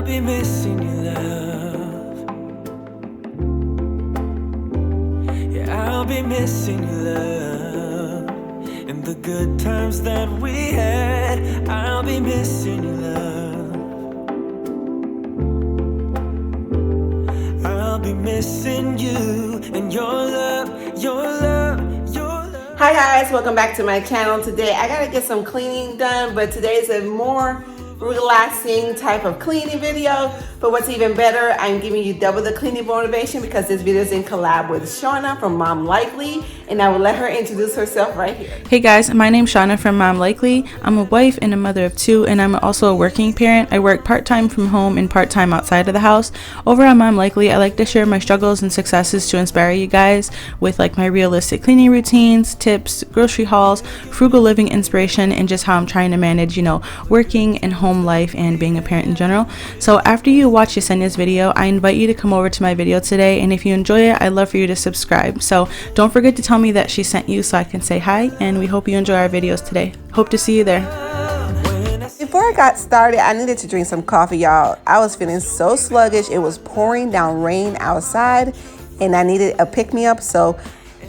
I'll be missing you, love. Yeah, I'll be missing you, love. And the good times that we had, I'll be missing you, love. I'll be missing you and your love, your love, your love. Hi guys, welcome back to my channel. Today I gotta get some cleaning done, but today is a more relaxing type of cleaning video. But what's even better, I'm giving you double the cleaning motivation because this video is in collab with Shawna from Mom Likely, and I will let her introduce herself right here. Hey guys, my name's Shawna from Mom Likely. I'm a wife and a mother of two, and I'm also a working parent. I work part-time from home and part-time outside of the house. Over on Mom Likely, I like to share my struggles and successes to inspire you guys with like my realistic cleaning routines, tips, grocery hauls, frugal living inspiration, and just how I'm trying to manage, working and home life and being a parent in general. So after you watch Yesenia's video, I invite you to come over to my video today, and if you enjoy it, I'd love for you to subscribe. So don't forget to tell me that she sent you so I can say hi, and we hope you enjoy our videos today. Hope to see you there. Before I got started, I needed to drink some coffee, y'all. I was feeling so sluggish. It was pouring down rain outside, and I needed a pick-me-up, so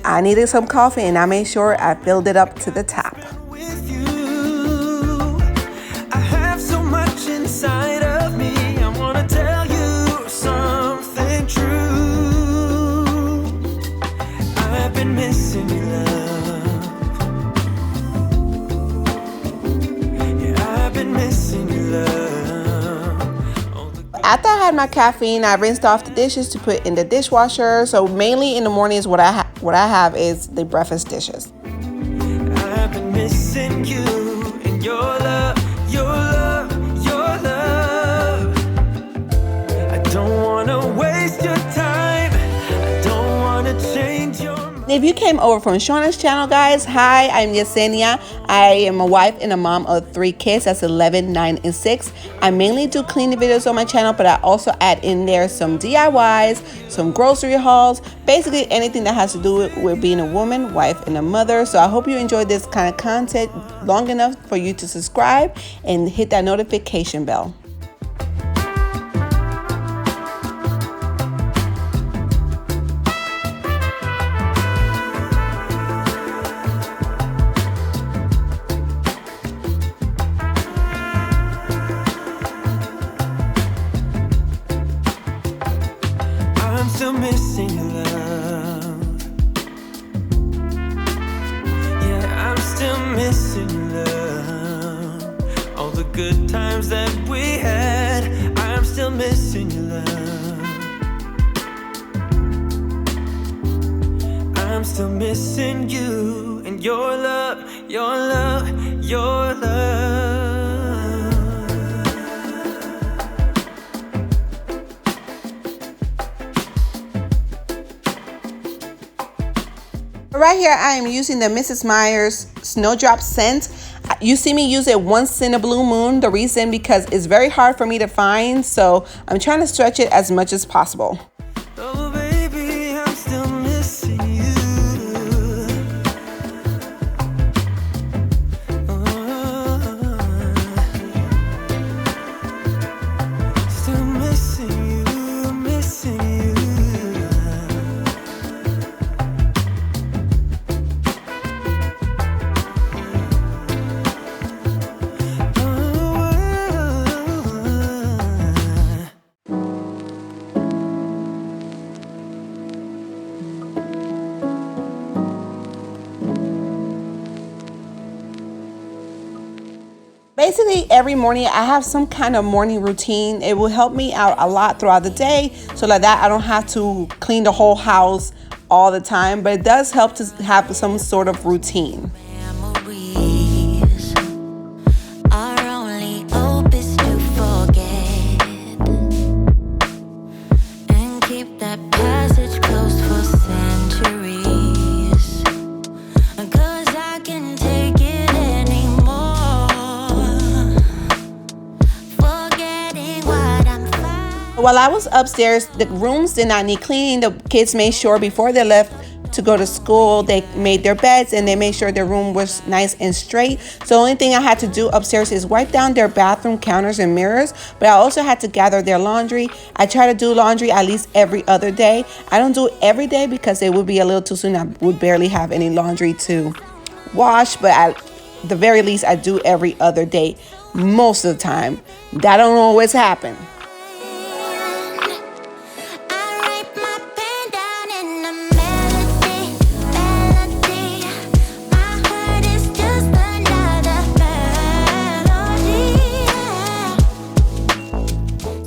I needed some coffee, and I made sure I filled it up to the top. With you, I have so much inside of me. I wanna tell you something true. I've been missing you, love. Yeah, I've been missing you, love. After I had my caffeine, I rinsed off the dishes to put in the dishwasher. So mainly in the mornings, what I have is the breakfast dishes. I've been missing you and your love, your love, your love. I don't wanna waste your time. I don't wanna change your mind. If you came over from Shawna's channel, guys, hi, I'm Yesenia. I am a wife and a mom of 3 kids. That's 11, 9, and 6. I mainly do cleaning videos on my channel, but I also add in there some DIYs, some grocery hauls, basically anything that has to do with being a woman, wife, and a mother. So I hope you enjoyed this kind of content long enough for you to subscribe and hit that notification bell. I'm still missing your love. Yeah, I'm still missing your love. All the good times that we had, I'm still missing your love. I'm still missing you and your love, your love, your love. Right here, I am using the Mrs. Meyer's Snowdrop scent. You see me use it once in a blue moon. The reason, because it's very hard for me to find, so I'm trying to stretch it as much as possible. Oh baby, I'm still missing you. Still missing you, missing you. Basically, every morning I have some kind of morning routine. It will help me out a lot throughout the day, so like that I don't have to clean the whole house all the time, but it does help to have some sort of routine. Memories are only opus to forget, and keep that passage closed for centuries, 'cause I can take it anymore, forgetting what I'm fine. While I was upstairs, the rooms did not need cleaning. The kids made sure before they left to go to school. They made their beds and they made sure their room was nice and straight. So the only thing I had to do upstairs is wipe down their bathroom counters and mirrors, but I also had to gather their laundry. I try to do laundry at least every other day. I don't do it every day because it would be a little too soon. I would barely have any laundry to wash, but at the very least I do every other day most of the time. That don't always happen.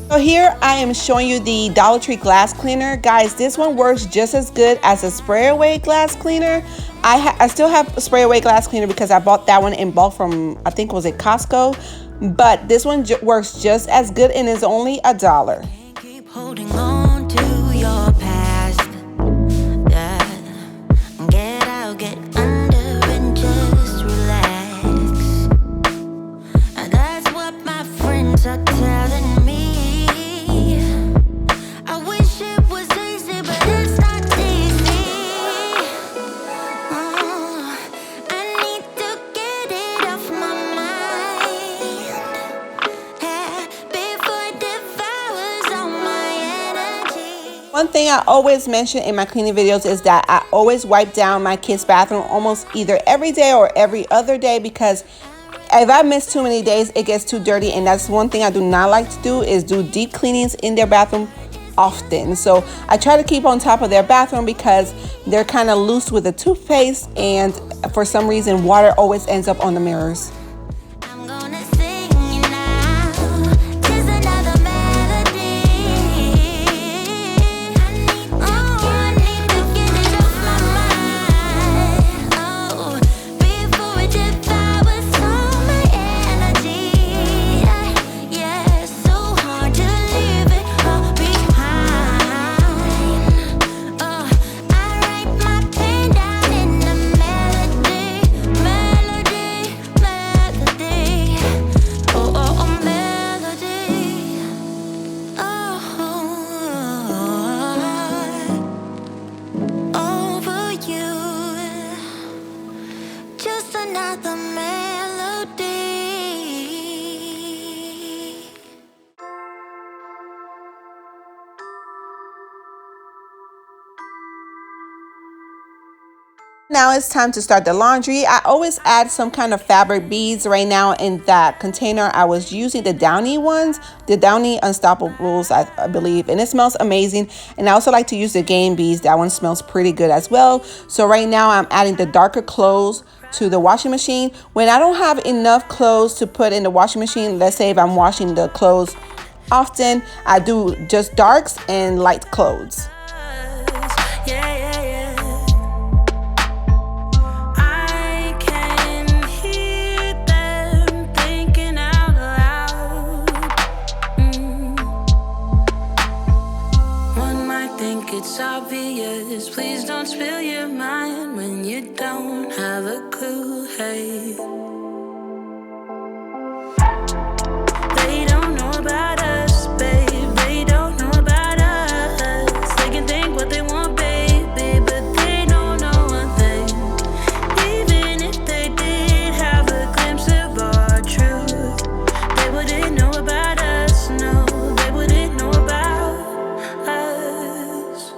So here I am showing you the Dollar Tree glass cleaner. Guys, this one works just as good as a spray away glass cleaner. I still have a spray away glass cleaner because I bought that one in bulk from, I think was it Costco, but this one works just as good and is only $1. Keep holding on to your past. Yeah. Get out, get under and just relax. And that's what my friends are telling me. I wish it was easy, but it's not easy. I need to get it off my mind, before it devours all my energy. One thing I always mention in my cleaning videos is that I always wipe down my kids' bathroom almost either every day or every other day, because if I miss too many days, it gets too dirty, and that's one thing I do not like to do, is do deep cleanings in their bathroom often. So I try to keep on top of their bathroom because they're kind of loose with the toothpaste, and for some reason water always ends up on the mirrors. I'm gonna sing you now, just another melody. I need to get it off my mind. Oh, before it devours all my energy. Yeah, it's so hard to leave it all behind. I write my pain down in a melody, melody, melody. Oh, oh, oh, melody. Oh, over you. Just another melody. Now it's time to start the laundry. I always add some kind of fabric beads. Right now in that container I was using the Downy ones, the Downy Unstoppables, I believe, and it smells amazing. And I also like to use the Game beads. That one smells pretty good as well. So right now I'm adding the darker clothes to the washing machine. When I don't have enough clothes to put in the washing machine, let's say if I'm washing the clothes often, I do just darks and light clothes. Yeah, yeah, yeah. I can hear them thinking out loud. One might think it's obvious. Please don't spill your mind when you don't have a clue. Hey, they don't know about us, babe. They don't know about us. They can think what they want, baby, but they don't know one thing. Even if they did have a glimpse of our truth, they wouldn't know about us. No, they wouldn't know about us.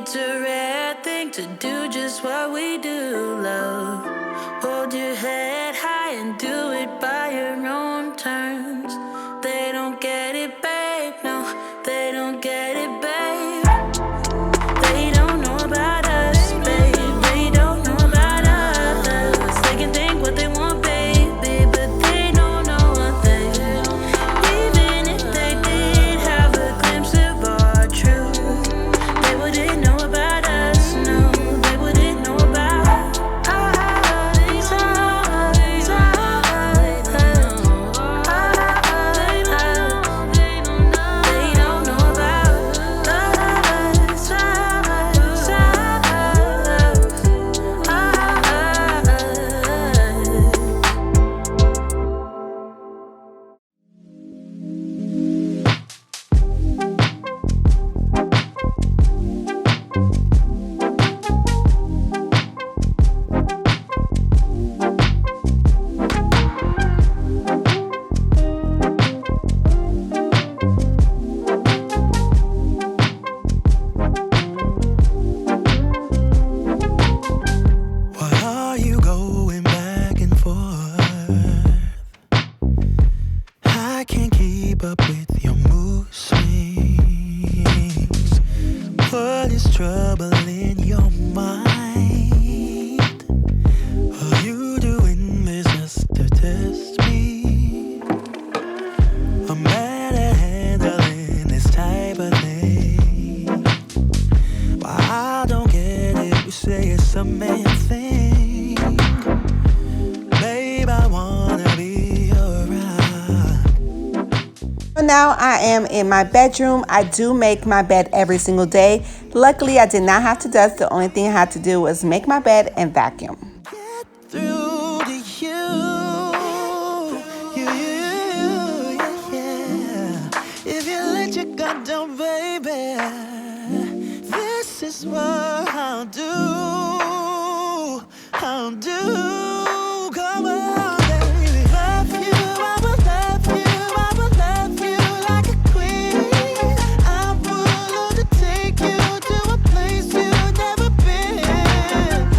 It's a rare thing to do just what we do, love. Hold your head high and do it by your own terms. They don't get it, babe. No, they don't get it, babe. They don't know about us, babe. They don't know about us. They can think what they want, baby, but they don't know a thing. Even if they did have a glimpse of our truth, they wouldn't know about us. No, they wouldn't know about us. They don't know about Why are you going back and forth? I can't keep up with your mood swings. What is troubling your mind? Are you doing this just to test me? I'm bad at handling this type of thing. Why I don't get it, you say it's a man thing. Babe, I wanna be around. So now I am in my bedroom. I do make my bed every single day. Luckily, I did not have to dust. The only thing I had to do was make my bed and vacuum. Get through to you, yeah. If you let your guard down, baby, this is what I'll do. I'll do. Come on, baby. Love you, I will love you, I will love you like a queen. I'm willing to take you to a place you've never been.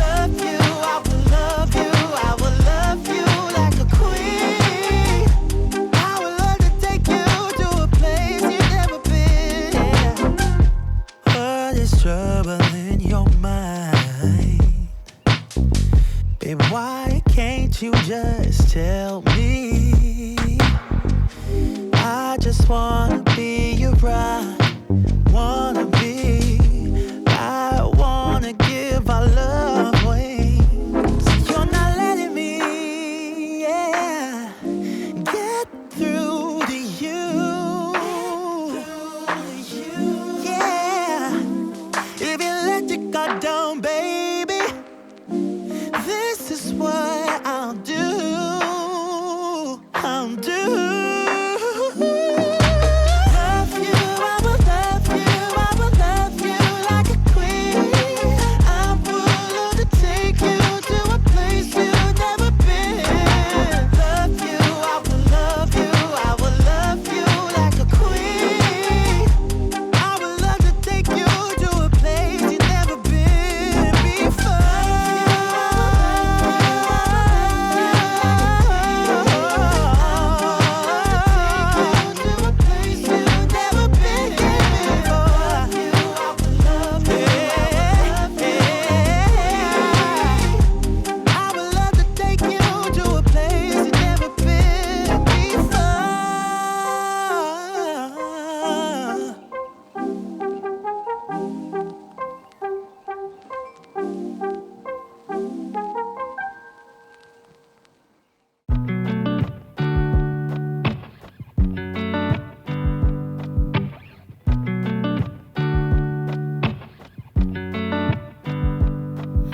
Love you, I will love you, I will love you like a queen. I would love to take you to a place you've never been. What is troubling your mind? Babe, why can't you just tell me? I just wanna be your bride, wanna be. I wanna give our love wings. You're not letting me, yeah, get through to you. Yeah, if you let your guard down, baby, this is what I'll do. I'll do. Love you, I will love you, I will love you like a queen. I'm willing to take you to a place you've never been. Love you, I will love you, I will love you like a queen. I would love to take you to a place you've never been before.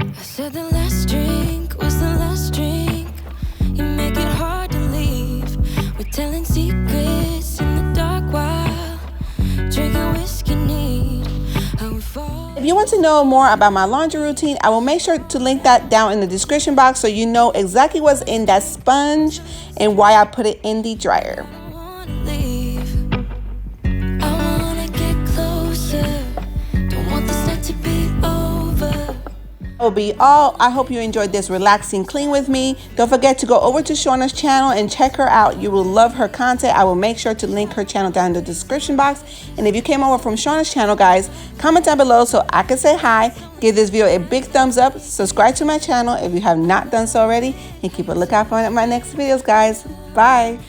I said the last drink was the last drink. You make it hard to leave. We're telling secrets in the dark while drinking whiskey neat. How we fall. If you want to know more about my laundry routine, I will make sure to link that down in the description box so you know exactly what's in that sponge and why I put it in the dryer. I wanna leave. I wanna get closer. Don't want this night to be will be all. I hope you enjoyed this relaxing clean with me. Don't forget to go over to Shawna's channel and check her out. You will love her content. I will make sure to link her channel down in the description box. And if you came over from Shawna's channel, guys, comment down below so I can say hi. Give this video a big thumbs up. Subscribe to my channel if you have not done so already. And keep a lookout for my next videos, guys. Bye.